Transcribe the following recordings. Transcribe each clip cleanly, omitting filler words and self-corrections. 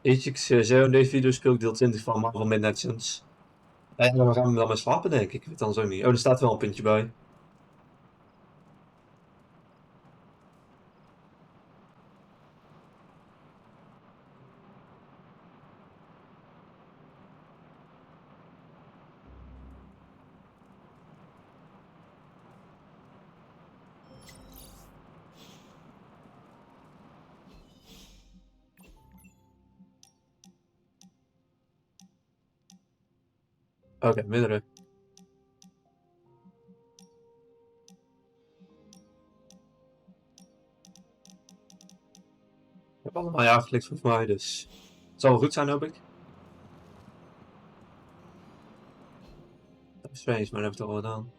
Sowieso in deze video speel ik deel 20 van Marvel Midnight Suns. En dan gaan we wel maar slapen, denk ik. Ik weet het dan zo niet. Oh, er staat wel een puntje bij. Oké, minderen. Ik heb allemaal ja geklikt volgens mij, dus het zal wel goed zijn, hoop ik. Dat is strange, maar dat heb ik toch al gedaan.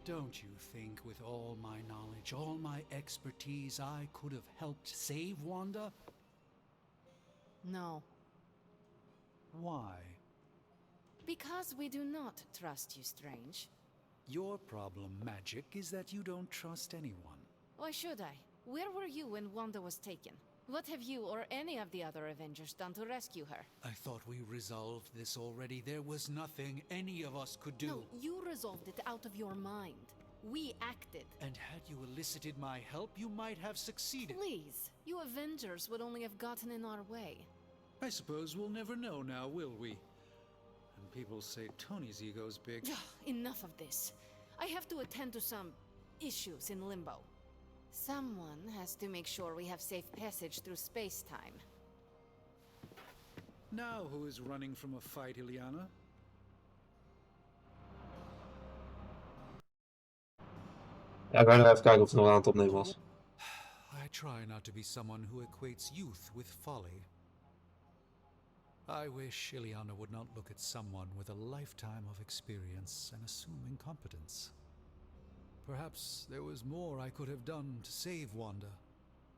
Don't you think with all my knowledge, all my expertise, I could have helped save Wanda? No. Why? Because we do not trust you, Strange. Your problem, Magic, is that you don't trust anyone. Why should I? Where were you when Wanda was taken? What have you or any of the other Avengers done to rescue her? I thought we resolved this already. There was nothing any of us could do. No, you resolved it out of your mind. We acted. And had you elicited my help, you might have succeeded. Please, you Avengers would only have gotten in our way. I suppose we'll never know now, will we? And people say Tony's ego's big. Enough of this. I have to attend to some issues in Limbo. Someone has to make sure we have safe passage through space-time. Now who is running from a fight, Ileana? Ja, ik ga nog even kijken of het nog aan het opnemen was. I try not to be someone who equates youth with folly. I wish Ileana would not look at someone with a lifetime of experience and assume incompetence. Perhaps there was more I could have done to save Wanda,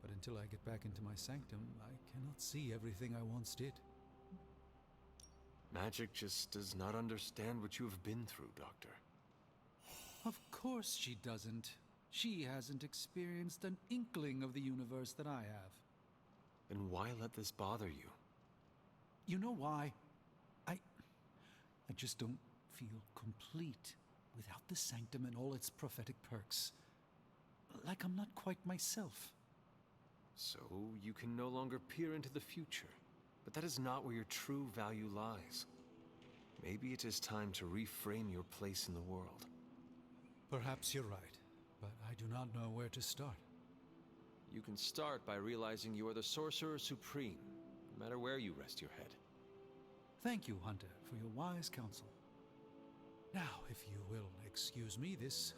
but until I get back into my sanctum, I cannot see everything I once did. Magic just does not understand what you have been through, Doctor. Of course she doesn't. She hasn't experienced an inkling of the universe that I have. Then why let this bother you? You know why? I just don't feel complete without the sanctum and all its prophetic perks. Like I'm not quite myself. So you can no longer peer into the future. But that is not where your true value lies. Maybe it is time to reframe your place in the world. Perhaps you're right, but I do not know where to start. You can start by realizing you are the Sorcerer Supreme, no matter where you rest your head. Thank you, Hunter, for your wise counsel. Now, if you will excuse me, this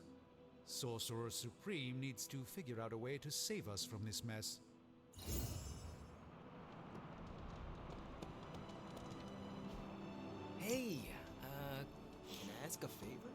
Sorcerer Supreme needs to figure out a way to save us from this mess. Hey, can I ask a favor?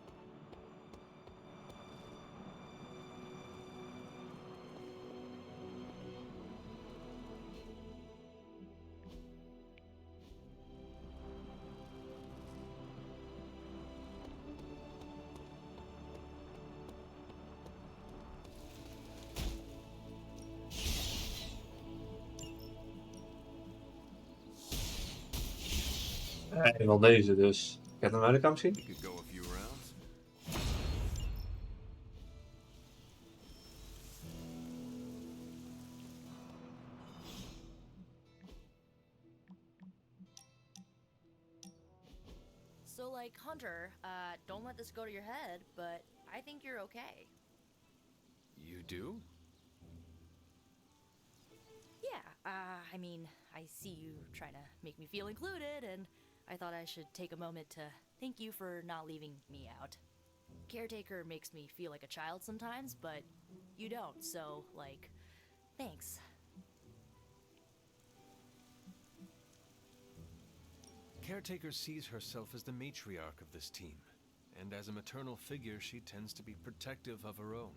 En wel deze, dus. Ik heb hem uit de kant zien. We could go a few rounds. So, like, Hunter, don't let this go to your head, but I think you're okay. You do? Yeah, I mean, I see you trying to make me feel included, and I thought I should take a moment to thank you for not leaving me out. Caretaker makes me feel like a child sometimes, but you don't, so, like, thanks. Caretaker sees herself as the matriarch of this team, and as a maternal figure, she tends to be protective of her own.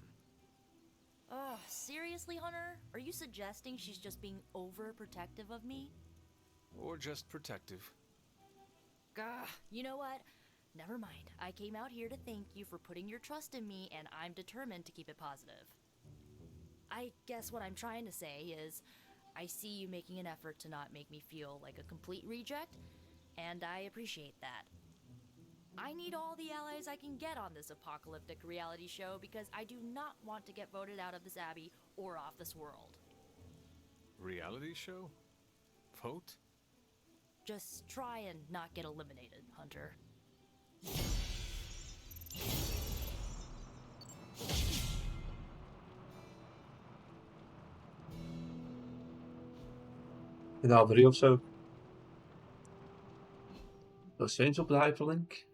Ugh, seriously, Hunter? Are you suggesting she's just being overprotective of me? Or just protective. You know what? Never mind. I came out here to thank you for putting your trust in me, and I'm determined to keep it positive. I guess what I'm trying to say is, I see you making an effort to not make me feel like a complete reject, and I appreciate that. I need all the allies I can get on this apocalyptic reality show because I do not want to get voted out of this abbey or off this world. Reality show? Vote? Just try and not get eliminated, Hunter. In de Aberie of zo. Dat is eens op de hyperlink.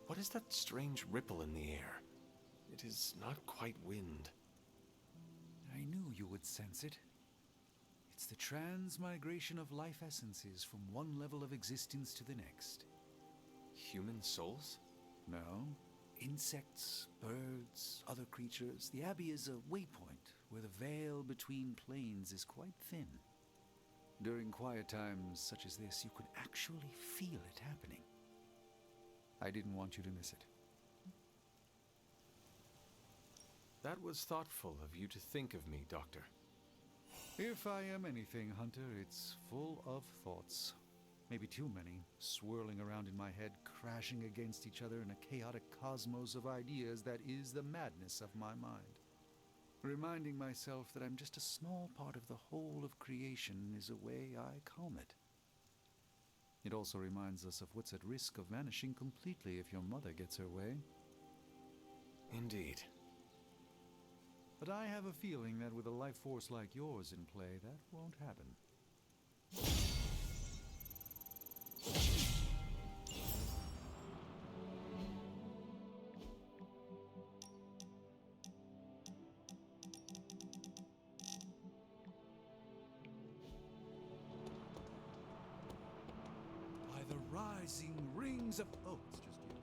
What is that strange ripple in the air? It is not quite wind. I knew you would sense it. It's the transmigration of life essences from one level of existence to the next. Human souls? No. Insects, birds, other creatures. The Abbey is a waypoint where the veil between planes is quite thin. During quiet times such as this, you could actually feel it happening. I didn't want you to miss it. That was thoughtful of you to think of me, Doctor. If I am anything, Hunter, it's full of thoughts. Maybe too many, swirling around in my head, crashing against each other in a chaotic cosmos of ideas that is the madness of my mind. Reminding myself that I'm just a small part of the whole of creation is a way I calm it. It also reminds us of what's at risk of vanishing completely if your mother gets her way. Indeed. But I have a feeling that with a life force like yours in play, that won't happen. By the rising rings of... Oh, it's just you.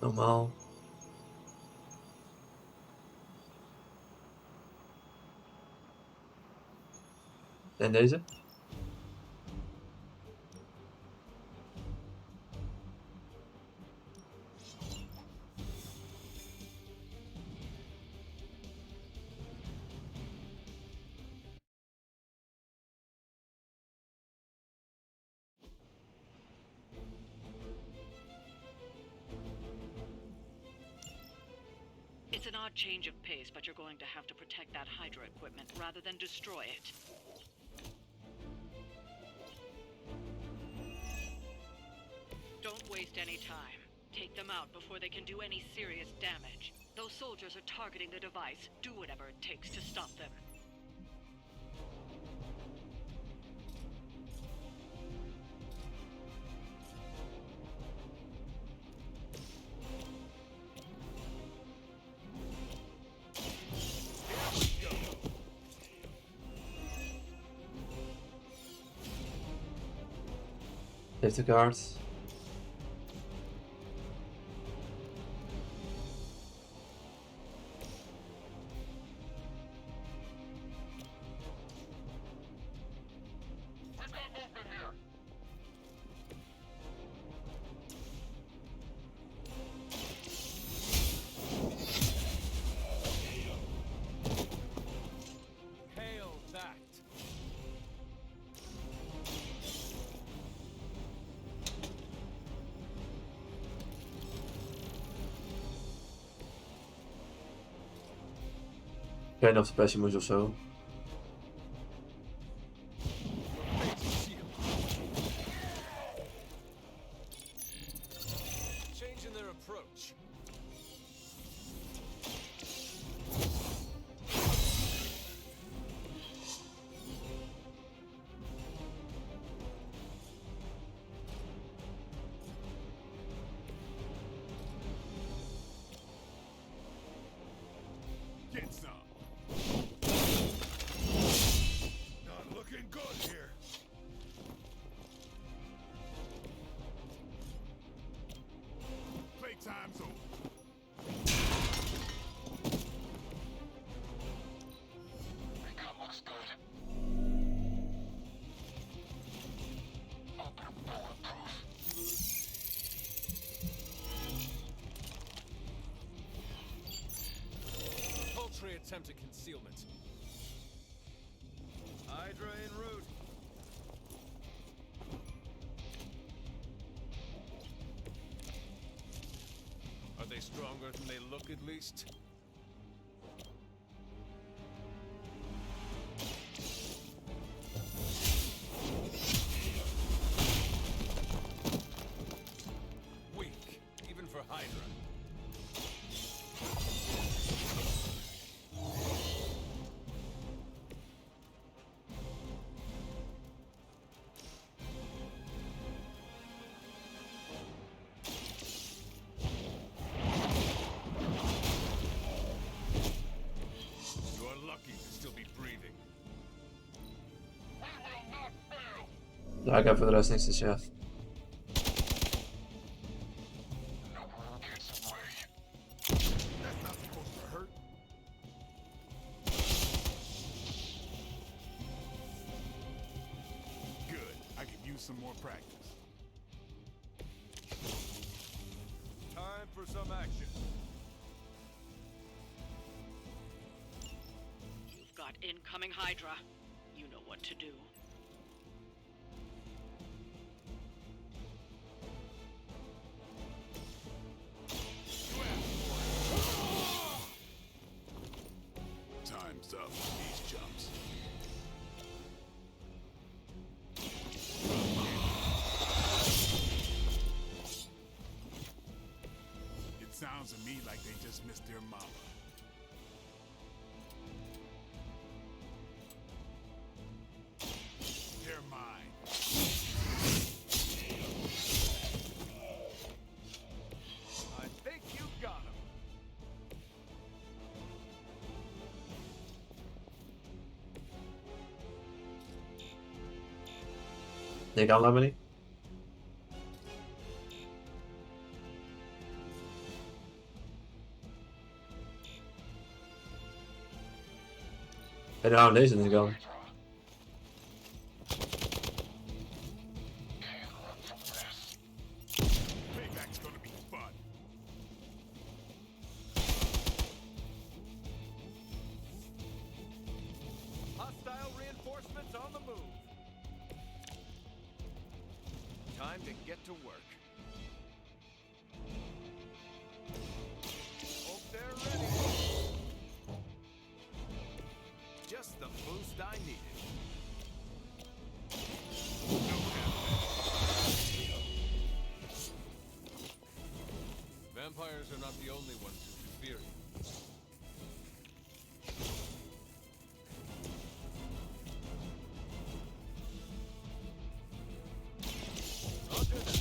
Normaal. En deze? It's an odd change of pace, but you're going to have to protect that Hydra equipment rather than destroy it. Don't waste any time. Take them out before they can do any serious damage. Those soldiers are targeting the device. Do whatever it takes to stop them. Heeft de kaart. Hail that! Ik weet niet of de passie moest of zo. Changing their approach. Get some. Not looking good here. Playtime's over. attempted concealment. Hydra en route. Are they stronger than they look, at least? Weak, even for Hydra. Ja, ik heb voor de rest niks te zeggen. That's not supposed to hurt. Good. I could use some more practice. Time for some action. You've got incoming Hydra. You know what to do. Time's up with these jumps. It sounds to me like they just missed their mama. They're mine. I think you got him. Nee, kan helemaal niet. En nou, deze niet kan. Payback's gonna be fun. Hostile reinforcements on the move. Time to get to work. Hope they're ready. Just the boost I needed. Vampires are not the only ones who can fear you. Roger that.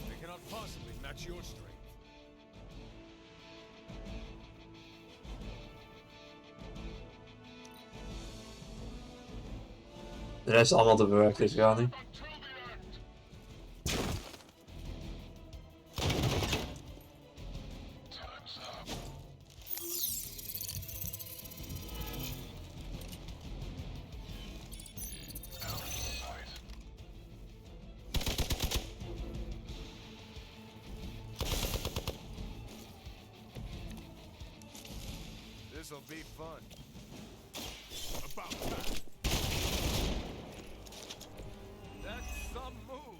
They cannot possibly match your strength. De rest is allemaal te bewerken, dus gaat niet. This'll be fun. About time. That's some move.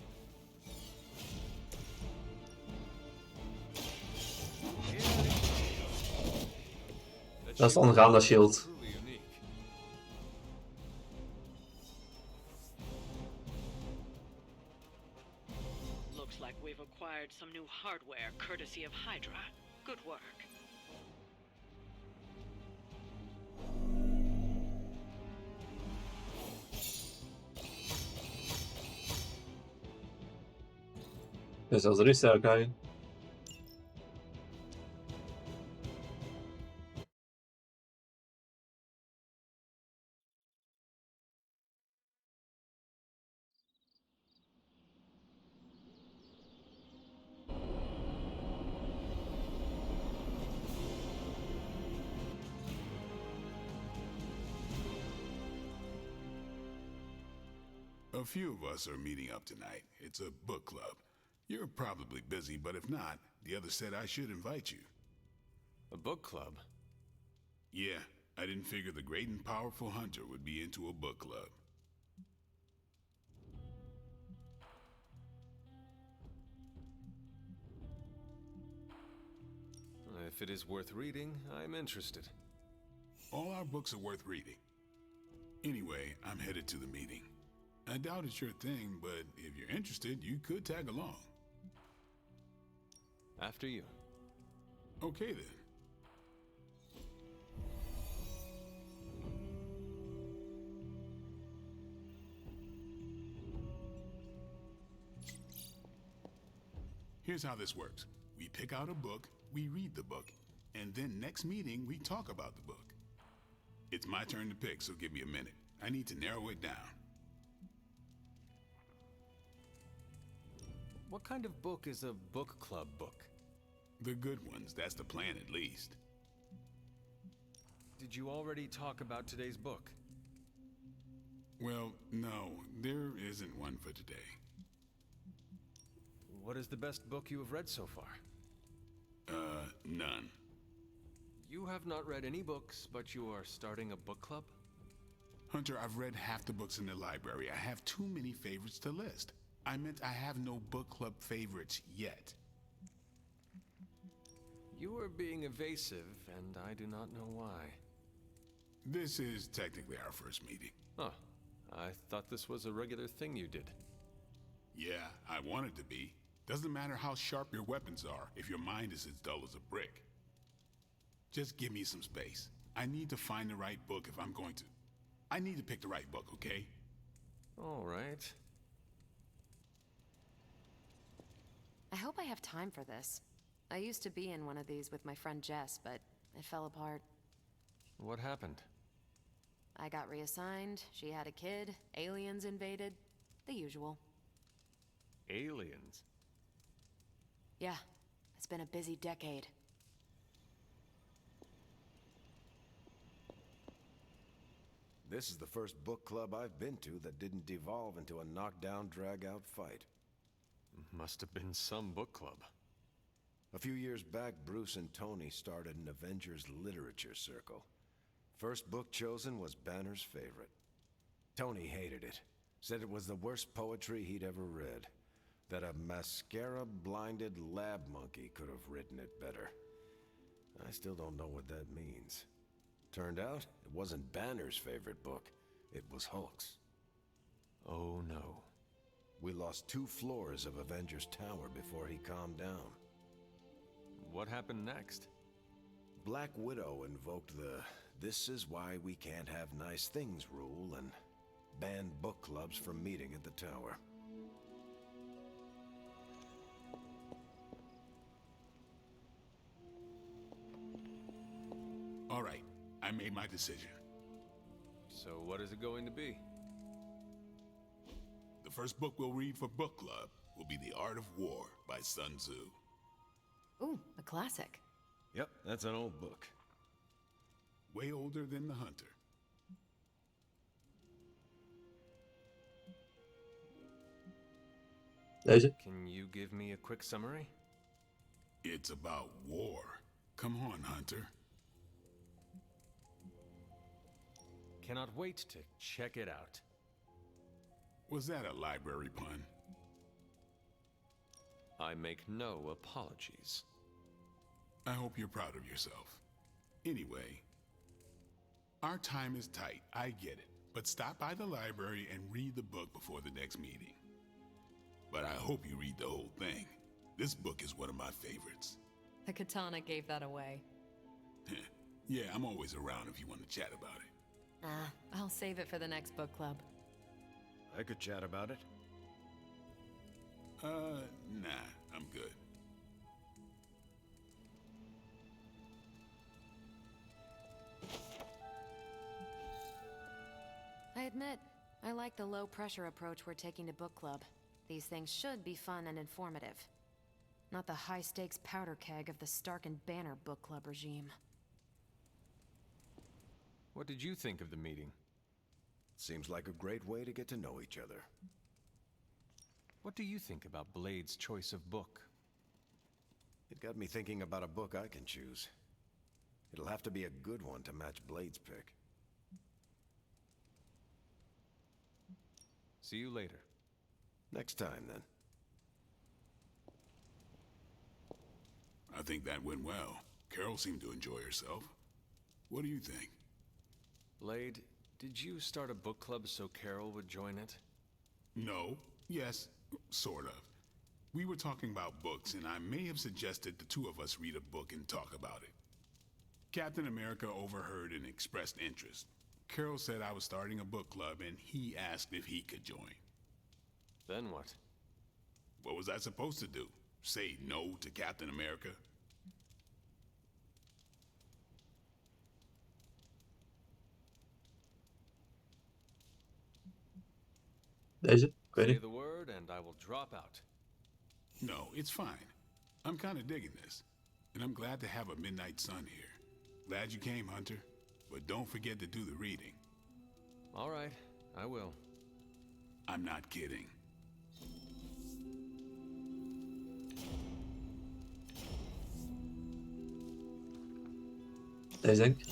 Dat is het ondergaande shield. Truly unique. Looks like we've acquired some new hardware courtesy of Hydra. Good work. Dus als er is, oké. A few of us are meeting up tonight. It's a book club. You're probably busy, but if not, The other said I should invite you. A book club? Yeah, I didn't figure the great and powerful Hunter would be into a book club. If it is worth reading, I'm interested. All our books are worth reading. Anyway, I'm headed to the meeting. I doubt it's your thing, but if you're interested, you could tag along. After you. Okay then. Here's how this works. We pick out a book, we read the book, and then next meeting we talk about the book. It's my turn to pick, so give me a minute. I need to narrow it down. What kind of book is a book club book? The good ones, that's the plan at least. Did you already talk about today's book? Well, no, there isn't one for today. What is the best book you have read so far? None. You have not read any books, but you are starting a book club? Hunter, I've read half the books in the library. I have too many favorites to list. I meant I have no book club favorites yet. You are being evasive, and I do not know why. This is technically our first meeting. Huh. I thought this was a regular thing you did. Yeah, I want it to be. Doesn't matter how sharp your weapons are if your mind is as dull as a brick. Just give me some space. I need to find the right book if I'm going to. I need to pick the right book, okay? All right. I hope I have time for this. I used to be in one of these with my friend Jess, but it fell apart. What happened? I got reassigned, she had a kid, aliens invaded, the usual. Aliens? Yeah, it's been a busy decade. This is the first book club I've been to that didn't devolve into a knockdown, drag-out fight. Must have been some book club. A few years back, Bruce and Tony started an Avengers literature circle. First book chosen was Banner's favorite. Tony hated it. Said it was the worst poetry he'd ever read. That a mascara-blinded lab monkey could have written it better. I still don't know what that means. Turned out, it wasn't Banner's favorite book. It was Hulk's. Oh no. We lost 2 floors of Avengers Tower before he calmed down. What happened next? Black Widow invoked the "this is why we can't have nice things" rule and banned book clubs from meeting at the tower. All right, I made my decision. So what is it going to be? The first book we'll read for book club will be The Art of War by Sun Tzu. Ooh, a classic. Yep, that's an old book. Way older than The Hunter. Deze? Can you give me a quick summary? It's about war. Come on, Hunter. Cannot wait to check it out. Was that a library pun? I make no apologies. I hope you're proud of yourself. Anyway, our time is tight, I get it. But stop by the library and read the book before the next meeting. But I hope you read the whole thing. This book is one of my favorites. The katana gave that away. Yeah, I'm always around if you want to chat about it. I'll save it for the next book club. I could chat about it. Nah, I'm good. I admit, I like the low-pressure approach we're taking to book club. These things should be fun and informative. Not the high-stakes powder keg of the Stark and Banner book club regime. What did you think of the meeting? Seems like a great way to get to know each other. What do you think about Blade's choice of book? It got me thinking about a book I can choose. It'll have to be a good one to match Blade's pick. See you later. Next time, then. I think that went well. Carol seemed to enjoy herself. What do you think? Blade, did you start a book club so Carol would join it? No. Yes. Sort of. We were talking about books, and I may have suggested the two of us read a book and talk about it. Captain America overheard and expressed interest. Carol said I was starting a book club, and he asked if he could join. Then what? What was I supposed to do? Say no to Captain America? Deze? Ik weet Say niet. the word and I will drop out. No, it's fine. I'm kind of digging this. And I'm glad to have a Midnight Sun here. Glad you came, Hunter. But don't forget to do the reading. All right, I will. I'm not kidding. Deze denk ik.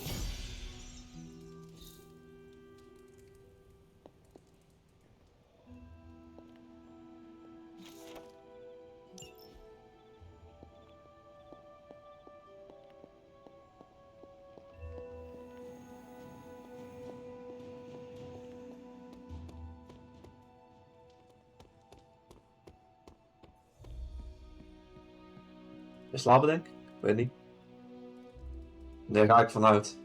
In slapen denk ik? Ik weet niet. Daar ga ik vanuit.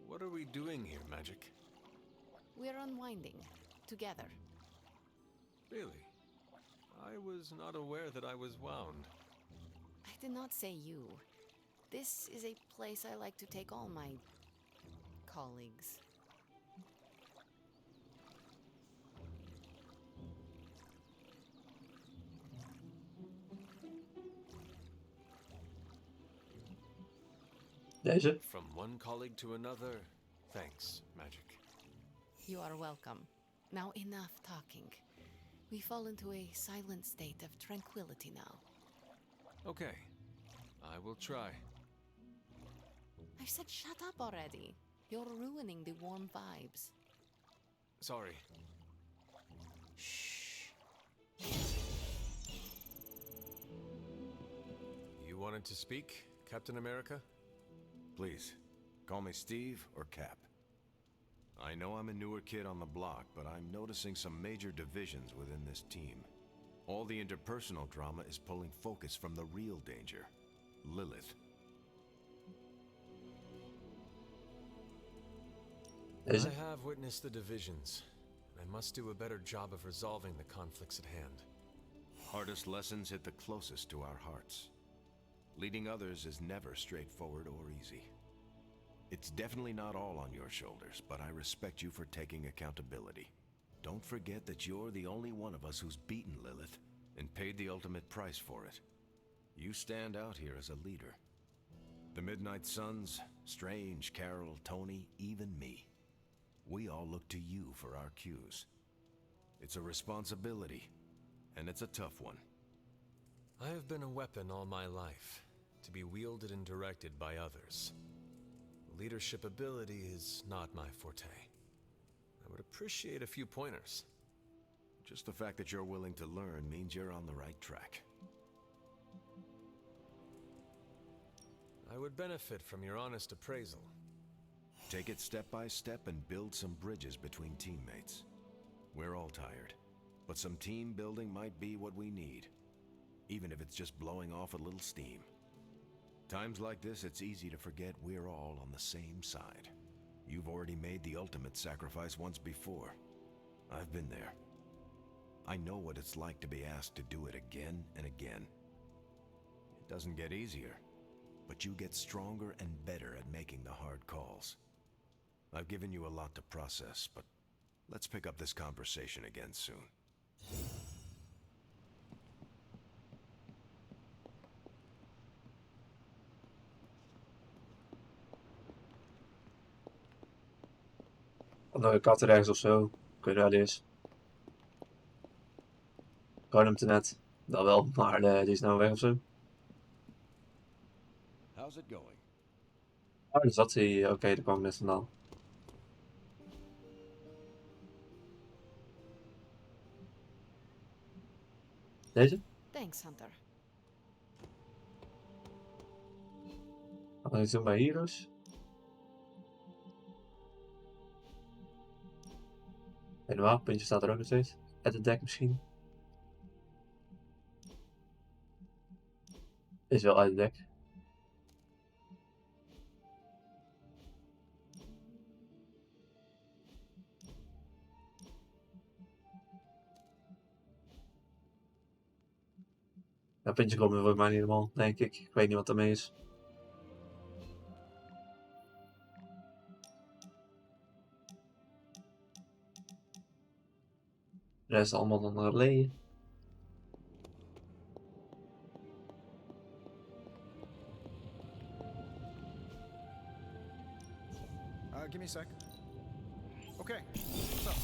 What are we doing here, Magic? We're unwinding. Together. Really? I was not aware that I was wound. I did not say you. This is a place I like to take all my colleagues. Deze? From one colleague to another, thanks, Magic. You are welcome. Now enough talking. We fall into a silent state of tranquility now. Okay, I will try. I said shut up already. You're ruining the warm vibes. Sorry. Shh. You wanted to speak, Captain America? Please, call me Steve or Cap. I know I'm a newer kid on the block, but I'm noticing some major divisions within this team. All the interpersonal drama is pulling focus from the real danger, Lilith. Deze? I have witnessed the divisions, and I must do a better job of resolving the conflicts at hand. Hardest lessons hit the closest to our hearts. Leading others is never straightforward or easy. It's definitely not all on your shoulders, but I respect you for taking accountability. Don't forget that you're the only one of us who's beaten Lilith and paid the ultimate price for it. You stand out here as a leader. The Midnight Suns, Strange, Carol, Tony, even me. We all look to you for our cues. It's a responsibility, and it's a tough one. I have been a weapon all my life, to be wielded and directed by others. Leadership ability is not my forte. I would appreciate a few pointers. Just the fact that you're willing to learn means you're on the right track. I would benefit from your honest appraisal. Take it step by step and build some bridges between teammates. We're all tired, but some team building might be what we need, even if it's just blowing off a little steam. Times like this, it's easy to forget we're all on the same side. You've already made the ultimate sacrifice once before. I've been there. I know what it's like to be asked to do it again and again. It doesn't get easier, but you get stronger and better at making the hard calls. I've given you a lot to process, but let's pick up this conversation again soon. Andere kat rechts of zo. Ik weet wel eens. Ik hoorde hem te net. Dat wel, maar die is nou weg of zo. How's it going? Oh, daar zat hij. Oké, daar kwam ik net vandaan. Deze? Thanks, Hunter. Wat ga je doen bij Heroes? Helemaal, puntje staat er ook nog steeds. At the deck misschien. Is wel uit het deck. Ja, puntje klopt volgens mij niet helemaal, denk ik. Ik weet niet wat ermee is. De rest allemaal dan leeg. Give me a sec. Okay, what's up?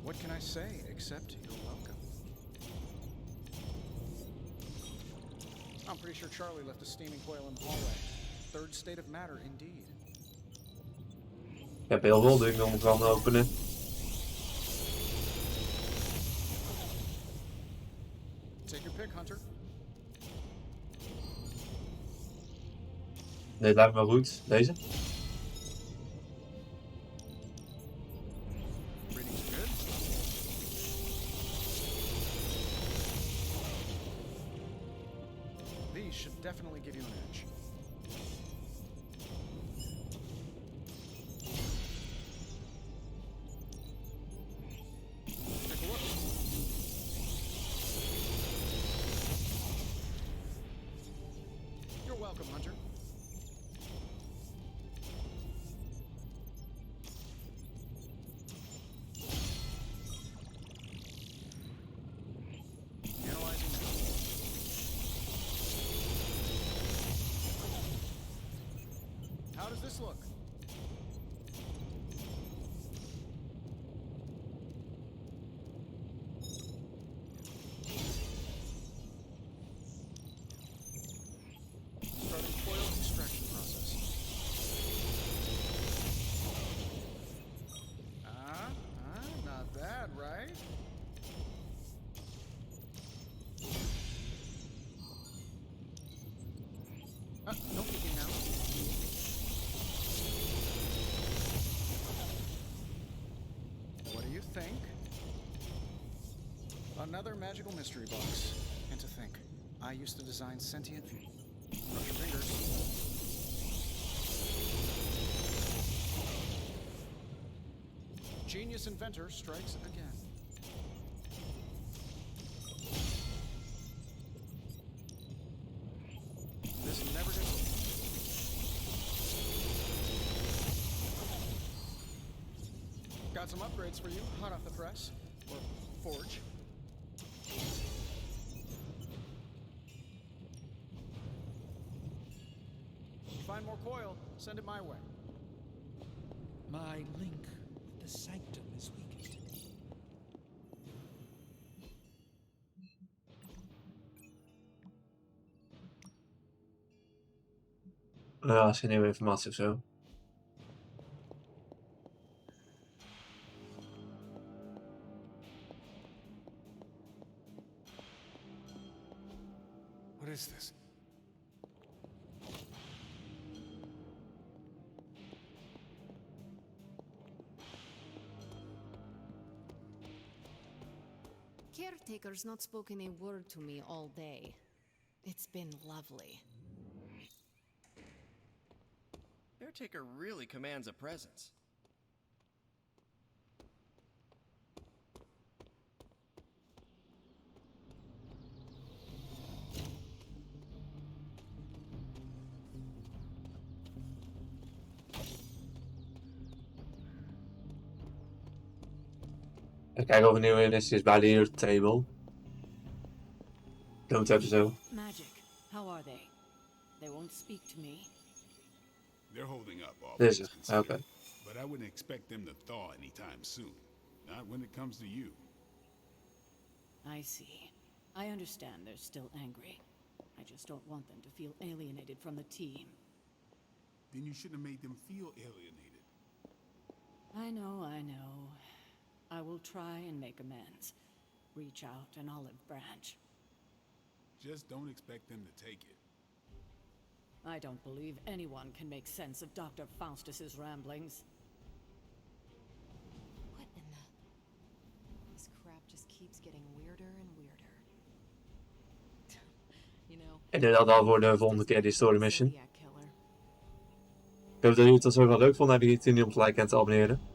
What can I say except you're welcome? I'm pretty sure Charlie left a steaming coil in the hallway. Third state of matter, indeed. Ik heb heel veel dingen om te openen. Take your pick, Hunter. Dit lijkt me wel goed. Deze? Reading's good. These should definitely give you an edge. Take a look. You're welcome, Hunter. Analyzing now. How does this look? Starting coil extraction process. Not bad, right? No peeking now. What do you think? Another magical mystery box. And to think, I used to design sentient... Cross your fingers. Genius inventor strikes again. This never gets old. Got some upgrades for you, hot off the press. Or forge. Find more coil, send it my way. My link with the sanctum is weakened. Ja, is geen nieuwe informatie of zo. What is this? Caretaker's not spoken a word to me all day. It's been lovely. Caretaker really commands a presence. Even kijken of er nieuwe list is bij de Heroes Table. Doen we het even zo. Magic, how are they? They won't speak to me. They're holding up, all Deze, things considered. oké. But I wouldn't expect them to thaw anytime soon. Not when it comes to you. I see. I understand they're still angry. I just don't want them to feel alienated from the team. Then you shouldn't have made them feel alienated. I know, I know. I will try and make amends. Reach out an olive branch. Just don't expect them to take it. I don't believe anyone can make sense of Dr. Faustus's ramblings. What in the... This crap just keeps getting weirder and weirder. You know... En dit al voor de volgende keer die story mission. Ik hoop dat jullie het zo wel leuk vonden. Heb je niet om te liken en te abonneren.